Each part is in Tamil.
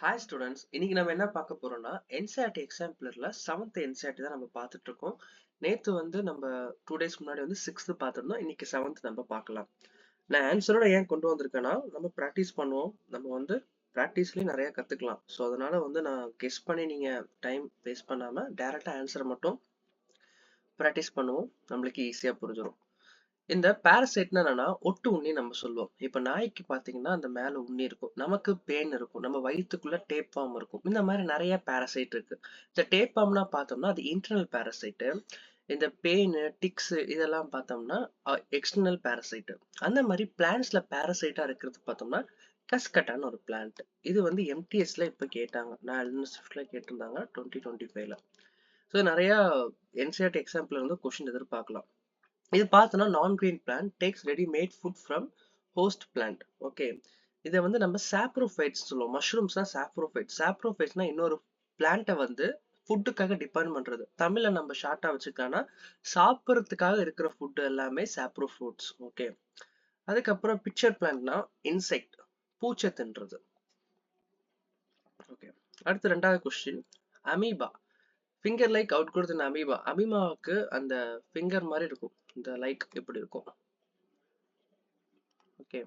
ஹாய் ஸ்டூடெண்ட்ஸ், இன்னைக்கு நம்ம என்ன பார்க்க போறோம்னா என்சிஆர்டி எக்ஸாம்பிளர்ல 7th என்சிஆர்டி தான் நம்ம பார்த்துட்டு இருக்கோம். நேத்து நம்ம 2 days முன்னாடி சிக்ஸ்த் பார்த்துருந்தோம். இன்னைக்கு 7th நம்ம பார்க்கலாம். நான் ஆன்சரோட ஏன் கொண்டு வந்திருக்கேன்னா, நம்ம ப்ராக்டிஸ் பண்ணுவோம். நம்ம ப்ராக்டிஸ்லயும் நிறைய கத்துக்கலாம். ஸோ அதனால நான் கெஸ் பண்ணி நீங்க டைம் வேஸ்ட் பண்ணாம டைரக்டா ஆன்சரை மட்டும் ப்ராக்டிஸ் பண்ணுவோம். நம்மளுக்கு ஈஸியா புரிஞ்சிடும். இந்த பாரசைட்னா என்னன்னா ஒட்டு உண்ணி நம்ம சொல்லுவோம். இப்ப நாய்க்கு பாத்தீங்கன்னா அந்த மேல உண்ணி இருக்கும், நமக்கு பேன் இருக்கும், நம்ம வயிற்றுக்குள்ள டேப் ஃபார்ம் இருக்கும். இந்த மாதிரி நிறைய பாரசைட் இருக்கு. இந்த டேப் ஃபார்ம்னா பார்த்தோம்னா அது இன்டர்னல் பாரசைட். இந்த பெயின் டிக்ஸ் இதெல்லாம் பார்த்தோம்னா எக்ஸ்டர்னல் பாரசைட். அந்த மாதிரி பிளான்ட்ஸ்ல பாரசைட்டா இருக்கிறது பார்த்தோம்னா கஸ்கட்டான ஒரு பிளான்ட். இது எம்டிஎஸ்ல இப்ப கேட்டாங்க, நான் யூனிவர்சிட்டியில கேட்டிருந்தாங்க 2025ல. ஸோ நிறைய என்சிஆர்டி எக்ஸாம்பிள் கொஸ்டின் எதிர்பார்க்கலாம். இது பார்த்தோம்னா non green plant takes readymade food from host plant. Okay, இதை நம்ம சாப்ரோஃபைட்ஸ் சொல்லுவோம். மஷ்ரூம்ஸ்னா சாப்ரோஃபைட். சாப்ரோஃபைட்ஸ்னா இன்னொரு பிளான்ட்டை ஃபுட்டுக்காக டிபெண்ட் பண்றது. தமிழ்ல நம்ம ஷார்ட்டா வச்சுக்கலாம்னா சாப்பிட்றதுக்காக இருக்கிற ஃபுட் எல்லாமே சாப்ரோ ஃப்ரூட்ஸ். ஓகே, அதுக்கப்புறம் பிக்சர் பிளான்ட்னா இன்செக்ட், பூச்சை தின்றது. ஓகே, அடுத்து ரெண்டாவது question, amoeba finger like outgrowth in amoeba. அமீபாவுக்கு அந்த ஃபிங்கர் மாதிரி இருக்கும், இந்த லைக் இப்படி இருக்கும். ஓகே,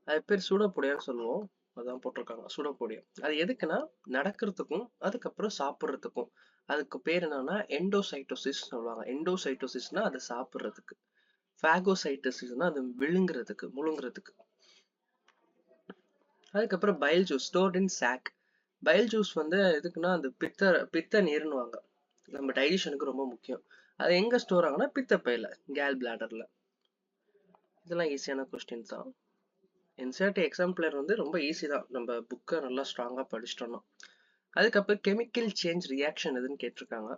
அது பேர் சூடோபோடியான்னு சொல்லுவோம். அதான் போட்டிருக்காங்க சூடோபோடியா. அது எதுக்குன்னா நடக்கிறதுக்கும் அதுக்கப்புறம் சாப்பிட்றதுக்கும். அதுக்கு பேர் என்னன்னா எண்டோசைட்டோசிஸ் சொல்லுவாங்க. எண்டோசைட்டோசிஸ்னா அது சாப்பிட்றதுக்கு, ஃபேகோசைட்டோசிஸ்னா அது விழுங்குறதுக்கு முழுங்குறதுக்கு. அதுக்கப்புறம் bile juice stored in sac. Bile juice எதுக்குன்னா அந்த பித்த நீர்னுவாங்க. நம்ம டைஜஷனுக்கு ரொம்ப முக்கியம். அது எங்க ஸ்டோர் ஆகும்னா பித்தப்பையில, கேல் பிளாடர்ல. இதெல்லாம் ஈஸியான கொஸ்டின் தான். என்சிஆர்டி எக்ஸாம்பிளர் ரொம்ப ஈஸி தான், நம்ம புக்கை நல்லா ஸ்ட்ராங்கா படிச்சிட்டோம்னா. அதுக்கப்புறம் கெமிக்கல் சேஞ்ச் ரியாக்ஷன் எதுன்னு கேட்டிருக்காங்க.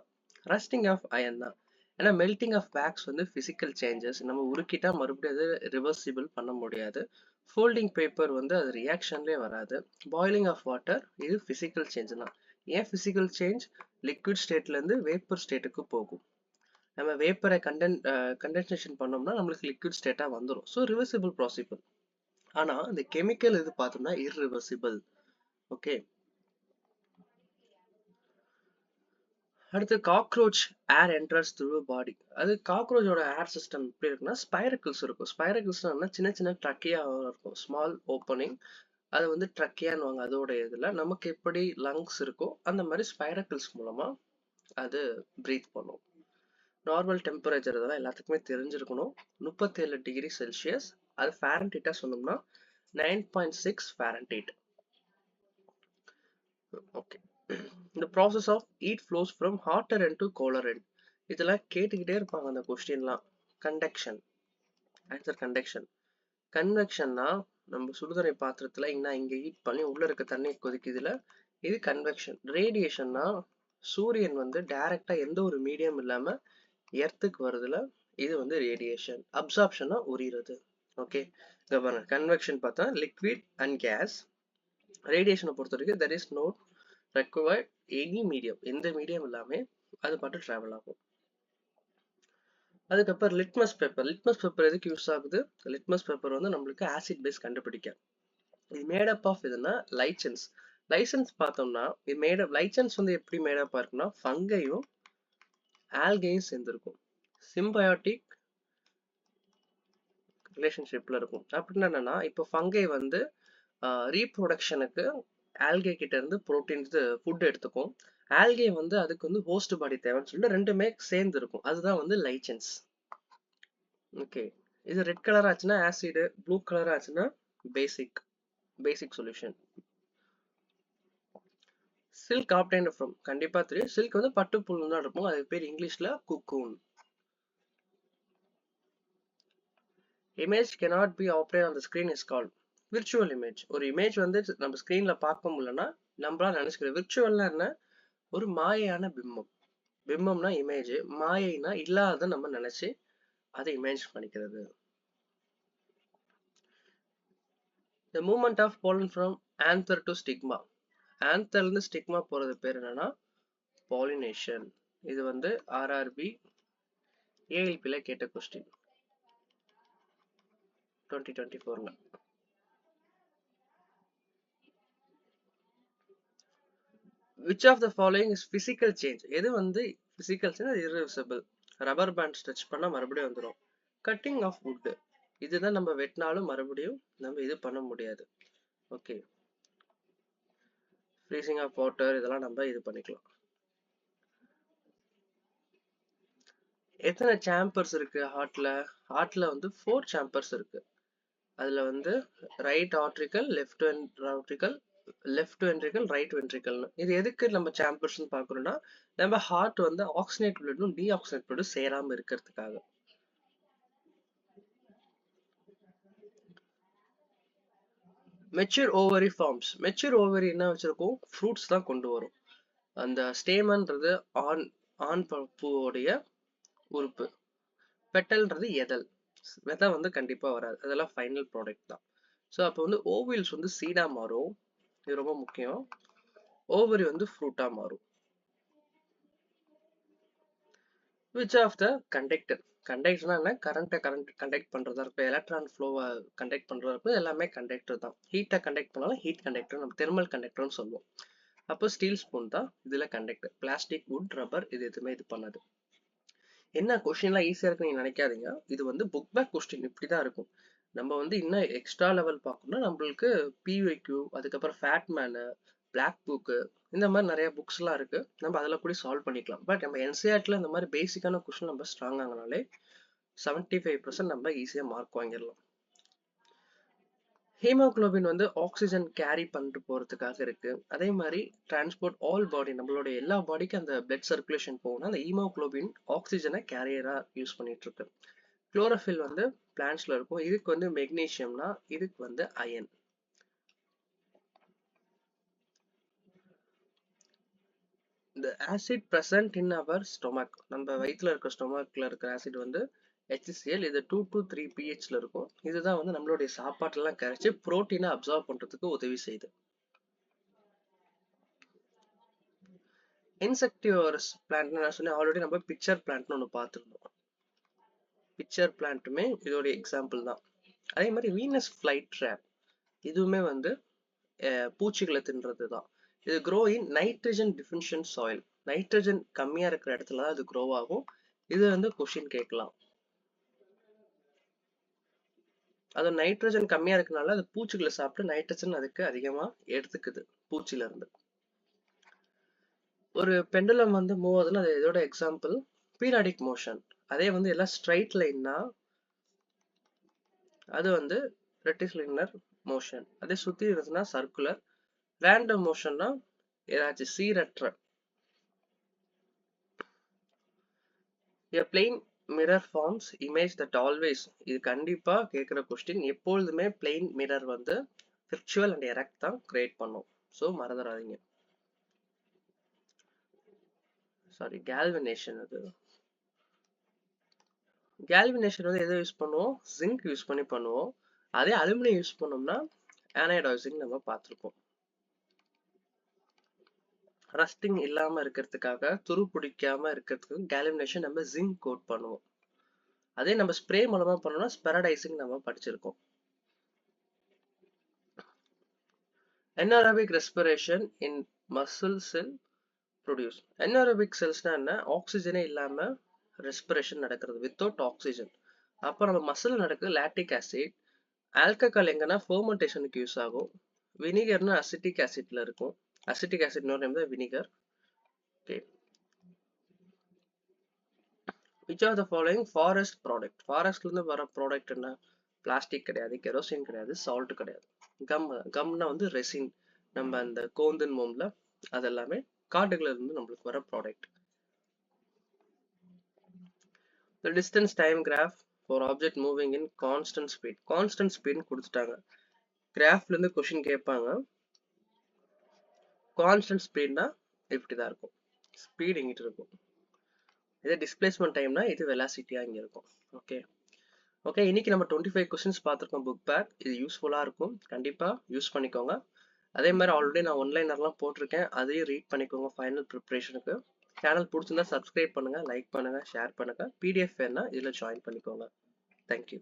ரஸ்டிங் ஆஃப் அயன் தான். ஏன்னா melting of wax physical changes. நம்ம உருக்கிட்டா மறுபடியும் அது ரிவர்சிபிள் பண்ண முடியாது. ஃபோல்டிங் பேப்பர் அது ரியாக்ஷன்லேயே வராது. பாயிலிங் ஆஃப் வாட்டர் இது பிசிக்கல் சேஞ்ச் தான். ஏன் பிசிக்கல் சேஞ்ச்? லிக்விட் ஸ்டேட்ல இருந்து வேப்பர் ஸ்டேட்டுக்கு போகும். நம்ம வேப்பரை கண்டென்சேஷன் பண்ணோம்னா நம்மளுக்கு லிக்விட் ஸ்டேட்டா வந்துடும். So reversible possible. ஆனா இந்த கெமிக்கல் இது பார்த்தோம்னா இர்ரிவர்சிபிள். ஓகே, அடுத்து cockroach air enters through body. அது காக்ரோச்சோட ஏர் சிஸ்டம் எப்படி இருக்குன்னா ஸ்பைரக்கிள்ஸ் இருக்கும். ஸ்பைரக்கிள்ஸ்னா சின்ன சின்ன ட்ரக்கியா இருக்கும், ஸ்மால் ஓப்பனிங். அது ட்ரக்கியான்னு அதோட இதுல நமக்கு எப்படி லங்ஸ் இருக்கோ அந்த மாதிரி ஸ்பைரக்கிள்ஸ் மூலமா அது பிரீத் பண்ணும். நார்மல் டெம்பரேச்சர் இதெல்லாம் எல்லாத்துக்குமே தெரிஞ்சிருக்கணும். 37 டிகிரி செல்சியஸ். அது ஃபாரன்ஹீட்டா சொன்னோம்னா 9.6 Fahrenheit. Okay, the process of heat flows from hotter end to colder end. இதெல்லாம் கேட்டுக்கிட்டே இருப்பாங்க அந்த கொஸ்டின்லாம். Conduction, answer conduction. கன்வெக்ஷன்னா நம்ம சுடுதண்ணி பாத்திரத்துல இங்க ஹீட் பண்ணி உள்ள இருக்க தண்ணி கொதிக்குதுல, இது கன்வெக்ஷன். ரேடியேஷன்னா சூரியன் டைரக்டா எந்த ஒரு மீடியம் இல்லாம எர்த்துக்கு வருதுல, இது ரேடியேஷன். அப்சார்ப்ஷன்னா உரிகிறது. ஓகே, இங்க பாருங்க, கன்வெக்ஷன் பார்த்தா லிக்விட் அண்ட் கேஸ். ரேடியேஷனை பொறுத்த வரைக்கும் there is no required any medium, எந்த மீடியம் இல்லாம அது பாட்டு டிராவல் ஆகும். அதுக்கப்புறம் லிட்மஸ் பேப்பர். லிட்மஸ் பேப்பர் எதுக்கு யூஸ் ஆகுது? லிட்மஸ் பேப்பர் நம்மளுக்கு ஆசிட் பேஸ் கண்டுபிடிக்க. இது மேடப் ஆஃப் எதுனா லைசன்ஸ். லைசன்ஸ் பார்த்தோம்னா இது மேடப் லைசன்ஸ் எப்படி மேடப்பா இருக்குன்னா ஃபங்கையும் ஆல்கையும் சேர்ந்துருக்கும். சிம்பயோட்டிக் ரிலேஷன்ஷிப்ல இருக்கும். அப்படின்னா என்னன்னா இப்போ ஃபங்கை ரீப்ரொடக்ஷனுக்கு ஆல்கே கிட்ட இருந்து புரோட்டீன் ஃபுட் எடுத்துக்கும். ஆல்கே அதுக்கு ஹோஸ்ட் பாடி தேவைன்னு சொல்லிட்டு ரெண்டுமே சேர்ந்து இருக்கும். அதுதான் லைச்சன்ஸ். ஓகே, இது ரெட் கலர் ஆச்சுன்னா ஆசிட், ப்ளூ கலர் ஆச்சுன்னா பேசிக் சொல்யூஷன். சில்க் ஆப்டைன்ட் ஃப்ரம், கண்டிப்பா தெரியும். சில்க் பட்டு புல் தான் இருக்கும், அது பேர் இங்கிலீஷ்ல cocoon. Image cannot be operated on the screen is called virtual image. ஒரு இமேஜ் நம்ம ஸ்கிரீன்ல பார்க்க முடியலன்னா நம்மளால நினைச்சுக்கிறோம். விர்ச்சுவல்னா என்ன? ஒரு மாயையான பிம்பம். பிம்பம்னா இமேஜ், மாயைனா இல்லாத நம்ம நினைச்சு அதை இமேஜ் பண்ணிக்கிறது. The movement of pollen from anther to stigma. anther இருந்து ஸ்டிக்மா போறது பேர் என்னன்னா pollination. இது ஆர்ஆர்பி ஏஎல்பில கேட்ட question 2024ல. which of the following is physical change? எது வந்து physical change? அது irreversible. ரப்பர் பேண்ட் ஸ்ட்ரெச் பண்ணா மறுபடியும் வந்துடும். கட்டிங் ஆஃப் wood, இதுதான் நம்ம வெட்டினாலும் மறுபடியும் நம்ம இது பண்ண முடியாது. ஓகே, ஃப்ரீசிங் ஆஃப் வாட்டர் இதெல்லாம் நம்ம இது பண்ணிக்கலாம். எத்தனை சாம்பர்ஸ் இருக்கு ஹார்ட்ல? ஹார்ட்ல வந்து 4 சாம்பர்ஸ் இருக்கு. அதுல வந்து ரைட் ஆர்ட்ரிக்கல், லெஃப்ட் ஆர்ட்ரிக்கல், லெஃப்ட் வென்ட்ரிக்கல், ரைட் வென்ட்ரிக்கல்னு. இது எதுக்கு நம்ம சாம்பர்ஸ்னு பார்க்கணும்னா, நம்ம ஹார்ட் வந்து ஆக்சிஜனேட் பிளட்டும் டீஆக்சிஜனேட் பிளட்டும் சேராம இருக்கிறதுக்காக. Mature ovary forms. Mature ovary என்ன வச்சிருக்கோம்? ஃப்ரூட்ஸ் தான் கொண்டு வரும். அந்த ஸ்டேமன்றது ஆண் பூவோடைய உறுப்பு. பெட்டல்ன்றது எதல். விதை வந்து கண்டிப்பா வராது, அதெல்லாம் ஃபைனல் ப்ராடக்ட் தான். ஸோ அப்போ வந்து ஓவில்ஸ் வந்து சீடா மாறும், இது ரொம்ப முக்கியம். ஓவரி வந்து ஃப்ரூட்டா மாறும். Which of the conductor? கண்டக்டர்னா என்ன? கரண்ட்டை கண்டக்ட் பண்றதா இருக்கும், எலக்ட்ரான் ஃப்ளோவை கண்டக்ட் பண்றதா இருக்கும், எல்லாமே கண்டக்டர் தான். ஹீட்டை கண்டக்ட் பண்ணாலும் ஹீட் கண்டக்டர், நம்ம தெர்மல் கண்டக்டர்னு சொல்லுவோம். அப்போ ஸ்டீல் ஸ்பூன் தான் இதுல கண்டக்டர். பிளாஸ்டிக், வுட், ரப்பர் இது எதுவுமே இது பண்ணாது. என்ன கொஸ்டின்லாம் ஈஸியா இருக்குன்னு நீங்க நினைக்காதீங்க, இது வந்து புக் பேக் கொஸ்டின் இப்படிதான் இருக்கும். நம்ம வந்து இன்னும் எக்ஸ்ட்ரா லெவல் பார்க்கணும்னா நம்மளுக்கு பிவைக்யூ, அதுக்கப்புறம் ஃபேட்மேனு, பிளாக் புக்கு, இந்த மாதிரி நிறைய புக்ஸ் எல்லாம் இருக்கு, நம்ம அதில் கூட சால்வ் பண்ணிக்கலாம். பட் நம்ம என்சிஆர்டில இந்த மாதிரி பேசிக்கான கொஸ்டின் நம்ம ஸ்ட்ராங் ஆகினாலே 75% நம்ம ஈஸியா மார்க் வாங்கிடலாம். ஹீமோகுளோபின் வந்து ஆக்சிஜன் கேரி பண்ணிட்டு போறதுக்காக இருக்கு. அதே மாதிரி டிரான்ஸ்போர்ட் ஆல் பாடி, நம்மளுடைய எல்லா பாடிக்கும் அந்த பிளட் சர்க்குலேஷன் போகணும், அந்த ஹீமோகுளோபின் ஆக்சிஜனை கேரியரா யூஸ் பண்ணிட்டு இருக்கு. குளோரோஃபில் வந்து பிளான்ட்ஸ்ல இருக்கும், இதுக்கு வந்து மெக்னீசியம்னா, இதுக்கு வந்து iron. The acid present in our stomach, நம்ம வயிற்றுல இருக்க ஸ்டொமக்ல இருக்கிற ஆசிட் வந்து HCl, இது 2 to 3 pHல இருக்கும். இதுதான் வந்து நம்மளுடைய சாப்பாட்டுலாம் கரைச்சி புரோட்டீனை அப்சார்ப் பண்றதுக்கு உதவி செய்யுது. இன்செக்டிவரஸ் பிளான்ட் நான் சொன்னேன் ஆல்ரெடி, நம்ம பிக்சர் பிளான்ட்னு ஒன்று பார்த்துருந்தோம். பிக்சர் பிளான்ட்டுமே இதோட எக்ஸாம்பிள் தான். அதே மாதிரி வீனஸ் ஃபிளைட் ட்ராப், இதுவுமே வந்து பூச்சிகளை தின்றது தான். இது grow in nitrogen deficient soil, nitrogen கம்மியா இருக்கிற இடத்துல தான் இது க்ரோ ஆகும். இது வந்து கொஸ்டின் கேட்கலாம். அது நைட்ரஜன் கம்மியா இருக்கனால அது பூச்சிகளை சாப்பிட்டு நைட்ரஜன் அதுக்கு அதிகமா எடுத்துக்குது பூச்சில இருந்து. ஒரு பெண்டுலம் வந்து மூவ் ஆகுதுன்னா அது இதோட எக்ஸாம்பிள் பீரியாடிக் மோஷன். அதே வந்து எல்லாம் ஸ்ட்ரைட் லைன்னா அது வந்து ரெட்டிகுலர் மோஷன். அதே சுத்தி இருந்துச்சுன்னா சர்க்குலர். ரேண்டம் மோஷன்னா ஏதாச்சும் சீரற்ற. A plain mirror forms image that always, இது கண்டிப்பா கேட்கிற கொஸ்டின். எப்பொழுதுமே பிளெயின் மிரர் வந்து விர்ச்சுவல் அண்ட் எரெக்ட் தான் கிரியேட் பண்ணும், ஸோ மறந்துடாதீங்க. சாரி, கேல்வனேஷன். அது கேல்வனேஷன் வந்து எதை யூஸ் பண்ணுவோம்? ஜிங்க் யூஸ் பண்ணி பண்ணுவோம். அதே அலுமினியம் யூஸ் பண்ணோம்னா ஆனைடாய்சிங் நம்ம பார்த்துருப்போம். ரஸ்டிங் இல்லாம இருக்கிறதுக்காக, துரு பிடிக்காம இருக்கிறதுக்கு கேல்வனேஷன் நம்ம ஜிங்க் கோட் பண்ணுவோம். அதே நம்ம ஸ்ப்ரே மூலமா பண்ணோம்னா ஸ்பெரடைசிங் நம்ம படிச்சிருக்கோம். anaerobic respiration in muscle cell produce. anaerobic cellsனா என்ன? ஆக்சிஜனே இல்லாம ரெஸ்பிரேஷன் நடக்கிறது, வித்தவுட் ஆக்சிஜன். அப்போ நம்ம மசில் நடக்குது லாக்டிக் ஆசிட். ஆல்கஹால் எங்கன்னா ஃபெர்மெண்டேஷனுக்கு யூஸ் ஆகும். வினிகர்னா அசிட்டிக் ஆசிட்ல இருக்கும். அசிட்டிக் ஆசிட் நேம் தான் vinegar. Okay, which of the following forest product? ஃபாரஸ்ட்ல இருந்து வர ப்ராடக்ட் என்ன? பிளாஸ்டிக் கிடையாது, கெரோசின் கிடையாது, சால்ட் கிடையாது. கம்னா வந்து ரெசின், நம்ம அந்த கோந்தன் மோம்ல அதெல்லாமே காட்டுகள்ல இருந்து நம்மளுக்கு வர product. The distance time graph for object moving in constant speed. Constant speed கொடுத்துட்டாங்க, கிராஃப்ல இருந்து கொஸ்டின் கேட்பாங்க. கான்ஸ்டன்ட் ஸ்பீட்னா இப்படிதான் இருக்கும், ஸ்பீட் எங்கிட்ட இருக்கும். இது டிஸ்பிளேஸ்மெண்ட் டைம்னா இது வெலாசிட்டியா இங்க இருக்கும். ஓகே ஓகே, இன்னைக்கு நம்ம 25 கொஸ்டின்ஸ் பார்த்துருக்கோம் புக் பேக். இது யூஸ்ஃபுல்லா இருக்கும், கண்டிப்பா யூஸ் பண்ணிக்கோங்க. அதே மாதிரி ஆல்ரெடி நான் ஒன்லைனர்லாம் போட்டிருக்கேன், அதையும் ரீட் பண்ணிக்கோங்க ஃபைனல் ப்ரிப்பரேஷனுக்கு. சேனல் பிடிச்சிருந்தா சப்ஸ்கிரைப் பண்ணுங்க, லைக் பண்ணுங்க, ஷேர் பண்ணுங்க. பிடிஎஃப் வேணா இதுல ஜாயின் பண்ணிக்கோங்க. தேங்க்யூ.